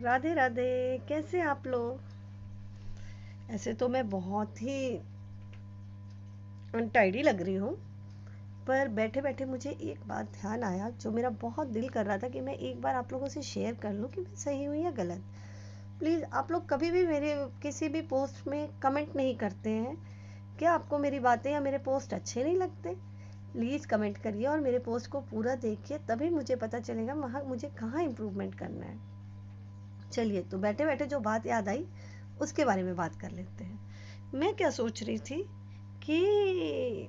राधे राधे। कैसे आप लोग? ऐसे तो मैं बहुत ही अनटाइडी लग रही हूँ, पर बैठे बैठे मुझे एक बात ध्यान आया जो मेरा बहुत दिल कर रहा था कि मैं एक बार आप लोगों से शेयर कर लूँ कि मैं सही हूँ या गलत। प्लीज़, आप लोग कभी भी मेरे किसी भी पोस्ट में कमेंट नहीं करते हैं। क्या आपको मेरी बातें या मेरे पोस्ट अच्छे नहीं लगते? प्लीज़ कमेंट करिए और मेरे पोस्ट को पूरा देखिए, तभी मुझे पता चलेगा वहाँ मुझे कहाँ इम्प्रूवमेंट करना है। चलिए, तो बैठे बैठे जो बात याद आई उसके बारे में बात कर लेते हैं। मैं क्या सोच रही थी कि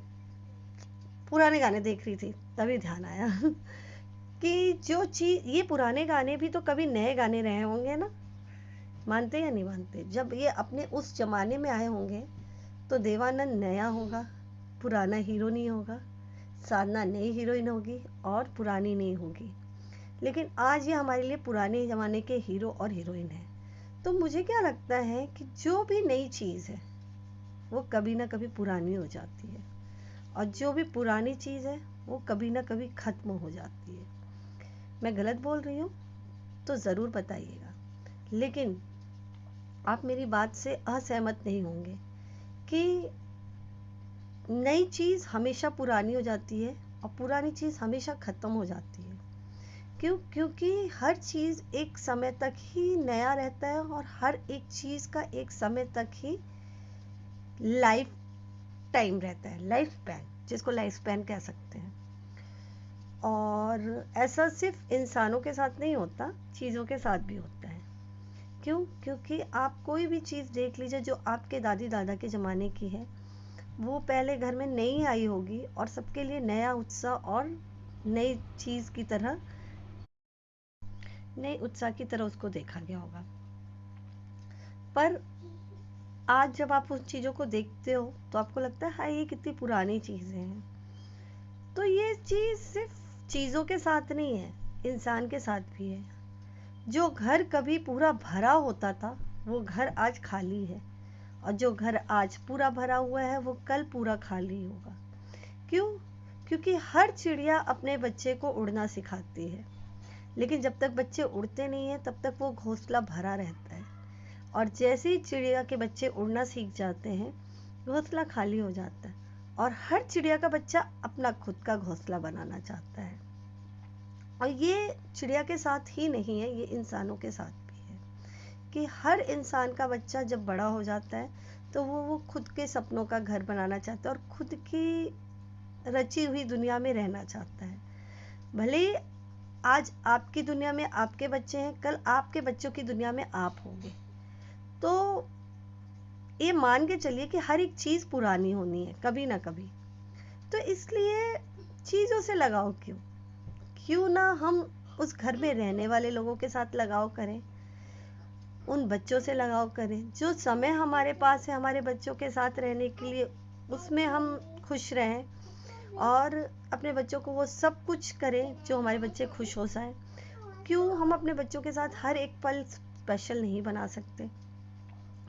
पुराने गाने देख रही थी, तभी ध्यान आया कि जो चीज़ ये पुराने गाने भी तो कभी नए गाने रहे होंगे ना। मानते या नहीं मानते? जब ये अपने उस जमाने में आए होंगे तो देवानंद नया होगा, पुराना हीरो नहीं होगा, साधना नई हीरोइन होगी और पुरानी नहीं होगी। लेकिन आज ये हमारे लिए पुराने ज़माने के हीरो और हीरोइन है। तो मुझे क्या लगता है कि जो भी नई चीज़ है वो कभी ना कभी पुरानी हो जाती है, और जो भी पुरानी चीज़ है वो कभी ना कभी ख़त्म हो जाती है। मैं गलत बोल रही हूँ तो ज़रूर बताइएगा, लेकिन आप मेरी बात से असहमत नहीं होंगे कि नई चीज़ हमेशा पुरानी हो जाती है और पुरानी चीज़ हमेशा ख़त्म हो जाती है। क्यों? क्योंकि हर चीज़ एक समय तक ही नया रहता है और हर एक चीज़ का एक समय तक ही लाइफ टाइम रहता है, लाइफ स्पैन, जिसको लाइफ स्पैन कह सकते हैं। और ऐसा सिर्फ इंसानों के साथ नहीं होता, चीज़ों के साथ भी होता है। क्यों? क्योंकि आप कोई भी चीज़ देख लीजिए जो आपके दादी दादा के ज़माने की है, वो पहले घर में नई आई होगी और सबके लिए नया उत्साह और नई चीज़ की तरह, नए उत्साह की तरह उसको देखा गया होगा। पर आज जब आप उन चीज़ों को देखते हो तो आपको लगता है हाय, ये कितनी पुरानी चीज़ें हैं। तो ये चीज़ सिर्फ चीज़ों के साथ नहीं है, इंसान के साथ भी है। जो घर कभी पूरा भरा होता था वो घर आज खाली है, और जो घर आज पूरा भरा हुआ है वो कल पूरा खाली होगा। क्यों? क्योंकि हर चिड़िया अपने बच्चे को उड़ना सिखाती है, लेकिन जब तक बच्चे उड़ते नहीं हैं तब तक वो घोंसला भरा रहता है। और जैसे ही चिड़िया के बच्चे उड़ना सीख जाते हैं, घोंसला खाली हो जाता है। और हर चिड़िया का बच्चा अपना खुद का घोंसला बनाना चाहता है। और ये चिड़िया के साथ ही नहीं है, ये इंसानों के साथ भी है कि हर इंसान का बच्चा जब बड़ा हो जाता है तो वो खुद के सपनों का घर बनाना चाहता है और खुद की रची हुई दुनिया में रहना चाहता है। भले आज आपकी दुनिया में आपके बच्चे हैं, कल आपके बच्चों की दुनिया में आप होंगे। तो ये मान के चलिए कि हर एक चीज़ पुरानी होनी है कभी ना कभी। तो इसलिए चीज़ों से लगाव क्यों? क्यों ना हम उस घर में रहने वाले लोगों के साथ लगाव करें, उन बच्चों से लगाव करें। जो समय हमारे पास है हमारे बच्चों के साथ रहने के लिए, उसमें हम खुश रहें और अपने बच्चों को वो सब कुछ करें जो हमारे बच्चे खुश हो जाएं। क्यों हम अपने बच्चों के साथ हर एक पल स्पेशल नहीं बना सकते?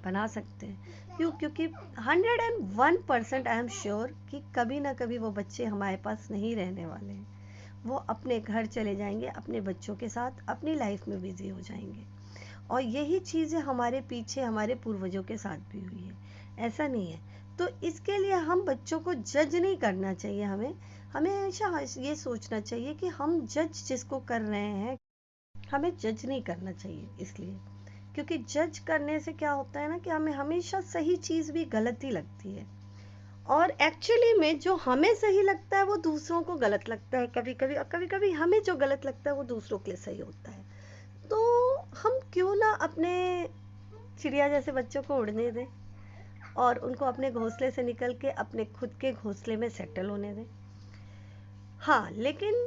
बना सकते हैं। क्यों? क्योंकि 101% आई एम श्योर कि कभी ना कभी वो बच्चे हमारे पास नहीं रहने वाले हैं। वो अपने घर चले जाएंगे, अपने बच्चों के साथ अपनी लाइफ में बिजी हो जाएंगे। और यही चीज़ें हमारे पीछे हमारे पूर्वजों के साथ भी हुई है, ऐसा नहीं है। तो इसके लिए हम बच्चों को जज नहीं करना चाहिए। हमें हमेशा ये सोचना चाहिए कि हम जज जिसको कर रहे हैं, हमें जज नहीं करना चाहिए। इसलिए क्योंकि जज करने से क्या होता है ना कि हमें हमेशा सही चीज़ भी गलत ही लगती है, और एक्चुअली में जो हमें सही लगता है वो दूसरों को गलत लगता है कभी कभी, और कभी कभी हमें जो गलत लगता है वो दूसरों के लिए सही होता है। तो हम क्यों ना अपने चिड़िया जैसे बच्चों को उड़ने दें और उनको अपने घोंसले से निकल के अपने खुद के घोंसले में सेटल होने दें। हाँ, लेकिन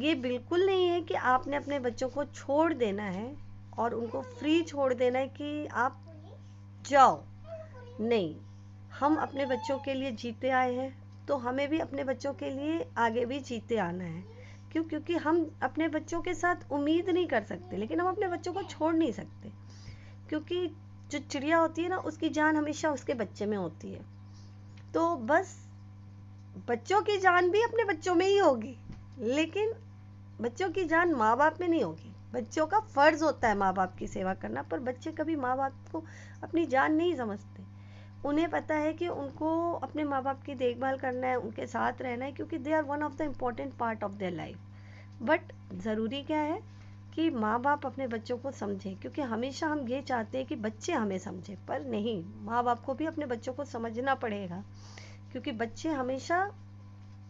ये बिल्कुल नहीं है कि आपने अपने बच्चों को छोड़ देना है और उनको फ्री छोड़ देना है कि आप जाओ। नहीं, हम अपने बच्चों के लिए जीते आए हैं तो हमें भी अपने बच्चों के लिए आगे भी जीते आना है। क्यों? क्योंकि हम अपने बच्चों के साथ उम्मीद नहीं कर सकते, लेकिन हम अपने बच्चों को छोड़ नहीं सकते। क्योंकि जो चिड़िया होती है ना, उसकी जान हमेशा उसके बच्चे में होती है। तो बस बच्चों की जान भी अपने बच्चों में ही होगी, लेकिन बच्चों की जान माँ बाप में नहीं होगी। बच्चों का फर्ज होता है माँ बाप की सेवा करना, पर बच्चे कभी माँ बाप को अपनी जान नहीं समझते। उन्हें पता है कि उनको अपने माँ बाप की देखभाल करना है, उनके साथ रहना है, क्योंकि they are one of the important part of their life. But ज़रूरी क्या है कि माँ बाप अपने बच्चों को समझें, क्योंकि हमेशा हम ये चाहते हैं कि बच्चे हमें समझें, पर नहीं, माँ बाप को भी अपने बच्चों को समझना पड़ेगा, क्योंकि बच्चे हमेशा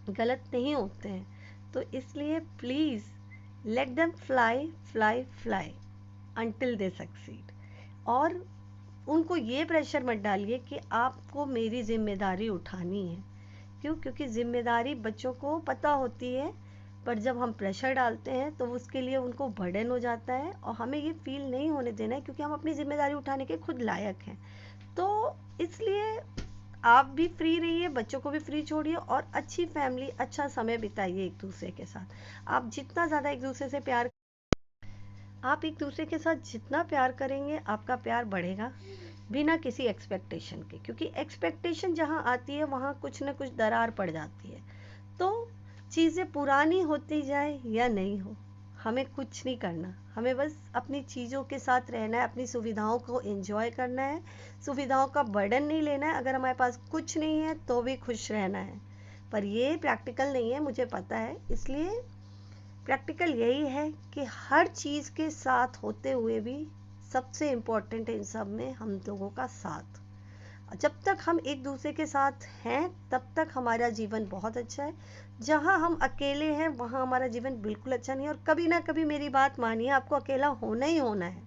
गलत नहीं होते हैं। तो इसलिए please let them fly fly fly until they succeed. और उनको ये प्रेशर मत डालिए कि आपको मेरी जिम्मेदारी उठानी है। क्यों? क्योंकि जिम्मेदारी बच्चों को पता होती है, पर जब हम प्रेशर डालते हैं तो उसके लिए उनको बर्डन हो जाता है, और हमें ये फील नहीं होने देना है, क्योंकि हम अपनी जिम्मेदारी उठाने के खुद लायक हैं। तो इसलिए आप भी फ्री रहिए, बच्चों को भी फ्री छोड़िए, और अच्छी फैमिली, अच्छा समय बिताइए एक दूसरे के साथ। आप जितना ज़्यादा एक दूसरे से प्यार आप एक दूसरे के साथ जितना प्यार करेंगे, आपका प्यार बढ़ेगा बिना किसी एक्सपेक्टेशन के, क्योंकि एक्सपेक्टेशन जहाँ आती है वहाँ कुछ ना कुछ दरार पड़ जाती है। तो चीज़ें पुरानी होती जाए या नहीं हो, हमें कुछ नहीं करना, हमें बस अपनी चीज़ों के साथ रहना है, अपनी सुविधाओं को एंजॉय करना है, सुविधाओं का बर्डन नहीं लेना है। अगर हमारे पास कुछ नहीं है तो भी खुश रहना है, पर ये प्रैक्टिकल नहीं है, मुझे पता है। इसलिए प्रैक्टिकल यही है कि हर चीज़ के साथ होते हुए भी सबसे इम्पोर्टेंट है इन सब में हम लोगों का साथ। जब तक हम एक दूसरे के साथ हैं तब तक हमारा जीवन बहुत अच्छा है। जहाँ हम अकेले हैं वहाँ हमारा जीवन बिल्कुल अच्छा नहीं है, और कभी ना कभी मेरी बात मानिए, आपको अकेला होना ही होना है।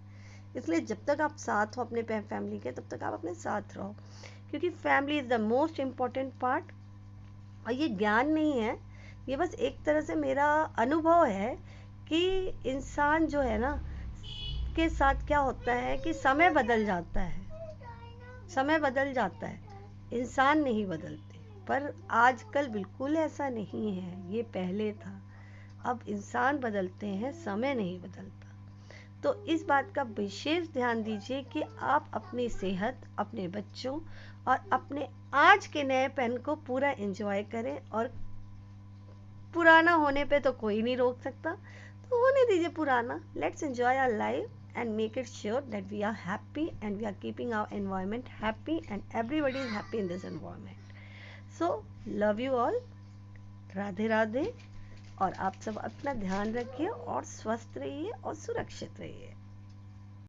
इसलिए जब तक आप साथ हो अपने फैमिली के, तब तक आप अपने साथ रहो, क्योंकि family is the most important part. और ये ज्ञान नहीं है, ये बस एक तरह से मेरा अनुभव है कि इंसान जो है ना, के साथ क्या होता है कि समय बदल जाता है, समय बदल जाता है, इंसान नहीं बदलते। पर आजकल बिल्कुल ऐसा नहीं है, ये पहले था। अब इंसान बदलते हैं, समय नहीं बदलता। तो इस बात का विशेष ध्यान दीजिए कि आप अपनी सेहत, अपने बच्चों और अपने आज के नए पेन को पूरा एंजॉय करें। और पुराना होने पे तो कोई नहीं रोक सकता, तो होने दीजिए पुराना। Let's enjoy our life and make it sure that we are happy and we are keeping our environment happy and everybody is happy in this environment. So love you all, Radhe Radhe. और आप सब अपना ध्यान रखिए और स्वस्थ रहिए और सुरक्षित रहिए।